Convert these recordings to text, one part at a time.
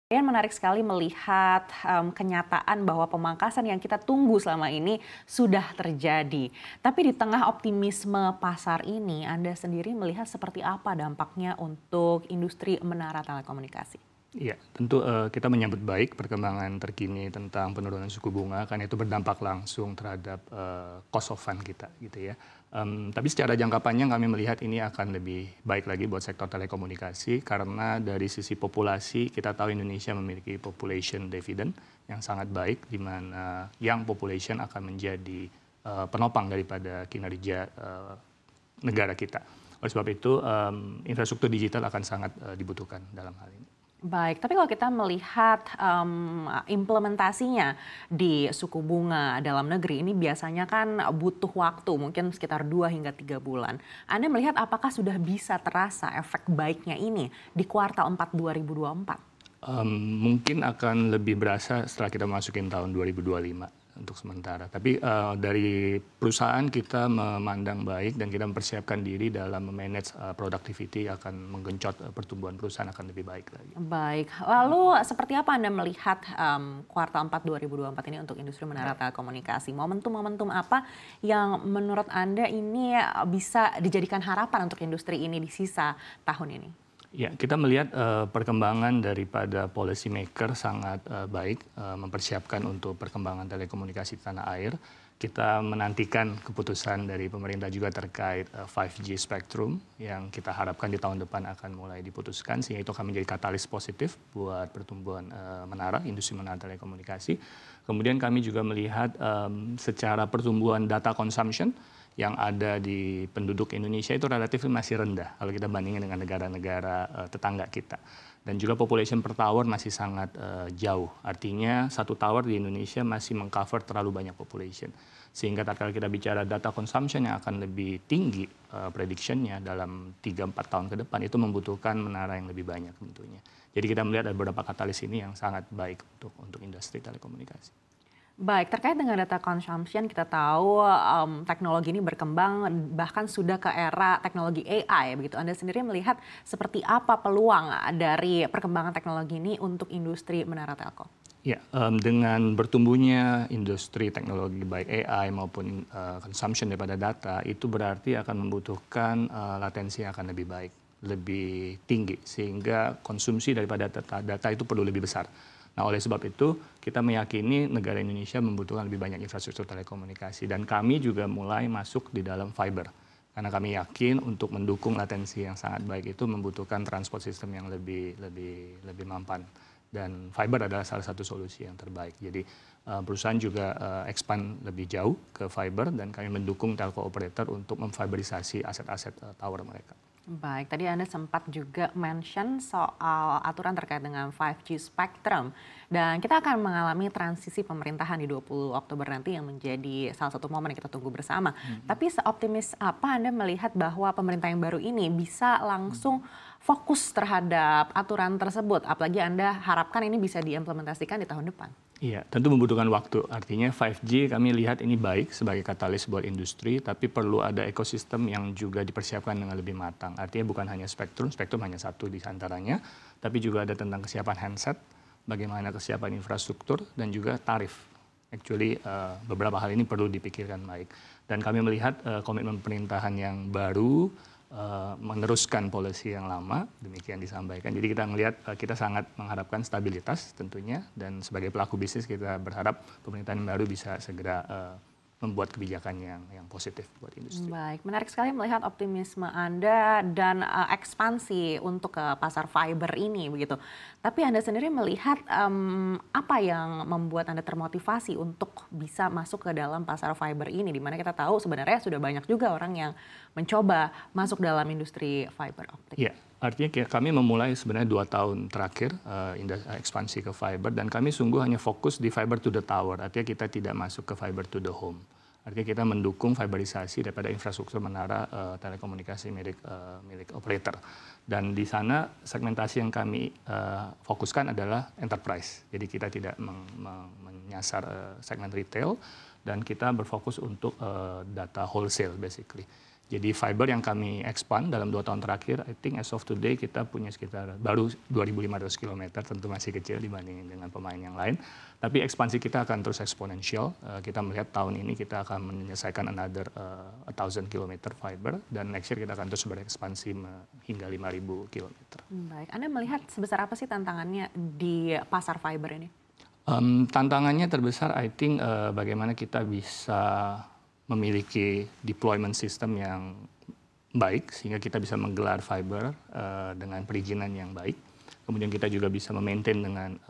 Menarik sekali melihat kenyataan bahwa pemangkasan yang kita tunggu selama ini sudah terjadi. Tapi di tengah optimisme pasar ini, Anda sendiri melihat seperti apa dampaknya untuk industri menara telekomunikasi? Iya, tentu kita menyambut baik perkembangan terkini tentang penurunan suku bunga karena itu berdampak langsung terhadap cost of fund kita gitu ya. Tapi secara jangka panjang kami melihat ini akan lebih baik lagi buat sektor telekomunikasi karena dari sisi populasi kita tahu Indonesia memiliki population dividend yang sangat baik di mana young population akan menjadi penopang daripada kinerja negara kita. Oleh sebab itu infrastruktur digital akan sangat dibutuhkan dalam hal ini. Baik, tapi kalau kita melihat implementasinya di suku bunga dalam negeri ini biasanya kan butuh waktu mungkin sekitar 2 hingga 3 bulan. Anda melihat apakah sudah bisa terasa efek baiknya ini di kuartal 4 2024? Mungkin akan lebih berasa setelah kita masukin tahun 2025 untuk sementara. Tapi dari perusahaan kita memandang baik dan kita mempersiapkan diri dalam memanage productivity akan menggencot pertumbuhan perusahaan akan lebih baik lagi. Baik, lalu seperti apa Anda melihat kuartal 4 2024 ini untuk industri menara telekomunikasi? Momentum-momentum apa yang menurut Anda ini bisa dijadikan harapan untuk industri ini di sisa tahun ini? Ya, kita melihat perkembangan daripada policy maker sangat baik, mempersiapkan untuk perkembangan telekomunikasi di tanah air. Kita menantikan keputusan dari pemerintah juga terkait 5G Spectrum yang kita harapkan di tahun depan akan mulai diputuskan, sehingga itu akan menjadi katalis positif buat pertumbuhan menara, industri menara telekomunikasi. Kemudian kami juga melihat secara pertumbuhan data consumption, yang ada di penduduk Indonesia itu relatif masih rendah kalau kita bandingkan dengan negara-negara tetangga kita. Dan juga population per tower masih sangat jauh. Artinya satu tower di Indonesia masih mengcover terlalu banyak population. Sehingga kalau kita bicara data consumption yang akan lebih tinggi prediction-nya dalam 3-4 tahun ke depan itu membutuhkan menara yang lebih banyak tentunya. Jadi kita melihat ada beberapa katalis ini yang sangat baik untuk industri telekomunikasi. Baik, terkait dengan data consumption, kita tahu teknologi ini berkembang bahkan sudah ke era teknologi AI. Begitu Anda sendiri melihat seperti apa peluang dari perkembangan teknologi ini untuk industri menara telkom? Ya, dengan bertumbuhnya industri teknologi baik AI maupun consumption daripada data, itu berarti akan membutuhkan latensi yang akan lebih baik, lebih tinggi, sehingga konsumsi daripada data itu perlu lebih besar. Nah, oleh sebab itu kita meyakini negara Indonesia membutuhkan lebih banyak infrastruktur telekomunikasi dan kami juga mulai masuk di dalam fiber. Karena kami yakin untuk mendukung latensi yang sangat baik itu membutuhkan transport system yang lebih mampan. Dan fiber adalah salah satu solusi yang terbaik. Jadi perusahaan juga expand lebih jauh ke fiber dan kami mendukung telco operator untuk memfiberisasi aset-aset tower mereka. Baik, tadi Anda sempat juga mention soal aturan terkait dengan 5G Spectrum. Dan kita akan mengalami transisi pemerintahan di 20 Oktober nanti yang menjadi salah satu momen yang kita tunggu bersama. Tapi seoptimis apa Anda melihat bahwa pemerintah yang baru ini bisa langsung fokus terhadap aturan tersebut? Apalagi Anda harapkan ini bisa diimplementasikan di tahun depan. Iya, tentu membutuhkan waktu. Artinya 5G kami lihat ini baik sebagai katalis buat industri, tapi perlu ada ekosistem yang juga dipersiapkan dengan lebih matang. Artinya bukan hanya spektrum hanya satu di antaranya, tapi juga ada tentang kesiapan handset, bagaimana kesiapan infrastruktur, dan juga tarif. Actually, beberapa hal ini perlu dipikirkan baik. Dan kami melihat komitmen pemerintahan yang baru, meneruskan polisi yang lama, demikian disampaikan. Jadi kita melihat kita sangat mengharapkan stabilitas tentunya dan sebagai pelaku bisnis kita berharap pemerintahan yang baru bisa segera membuat kebijakan yang positif buat industri. Baik, menarik sekali melihat optimisme Anda dan ekspansi untuk ke pasar fiber ini begitu. Tapi Anda sendiri melihat apa yang membuat Anda termotivasi untuk bisa masuk ke dalam pasar fiber ini, di mana kita tahu sebenarnya sudah banyak juga orang yang mencoba masuk dalam industri fiber optik. Ya, artinya kami memulai sebenarnya 2 tahun terakhir ekspansi ke fiber dan kami sungguh hanya fokus di fiber to the tower. Artinya kita tidak masuk ke fiber to the home. Artinya kita mendukung fiberisasi daripada infrastruktur menara telekomunikasi milik operator. Dan di sana segmentasi yang kami fokuskan adalah enterprise. Jadi kita tidak menyasar segmen retail dan kita berfokus untuk data wholesale basically. Jadi fiber yang kami expand dalam 2 tahun terakhir, I think as of today kita punya sekitar baru 2.500 km, tentu masih kecil dibanding dengan pemain yang lain. Tapi ekspansi kita akan terus eksponensial. Kita melihat tahun ini kita akan menyelesaikan another 1,000 km fiber, dan next year kita akan terus berekspansi hingga 5.000 km. Baik, Anda melihat sebesar apa sih tantangannya di pasar fiber ini? Tantangannya terbesar, I think bagaimana kita bisa memiliki deployment system yang baik sehingga kita bisa menggelar fiber dengan perizinan yang baik. Kemudian kita juga bisa memaintain dengan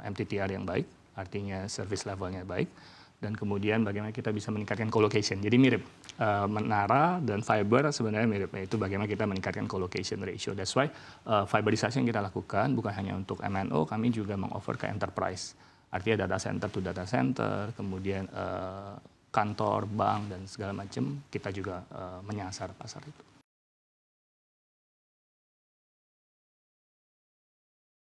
MTTR yang baik, artinya service levelnya baik. Dan kemudian bagaimana kita bisa meningkatkan colocation. Jadi mirip, menara dan fiber sebenarnya mirip, yaitu bagaimana kita meningkatkan colocation ratio. That's why fiberisasi yang kita lakukan bukan hanya untuk MNO, kami juga mengoffer ke enterprise. Artinya data center to data center, kemudian kantor, bank, dan segala macam, kita juga menyasar pasar itu.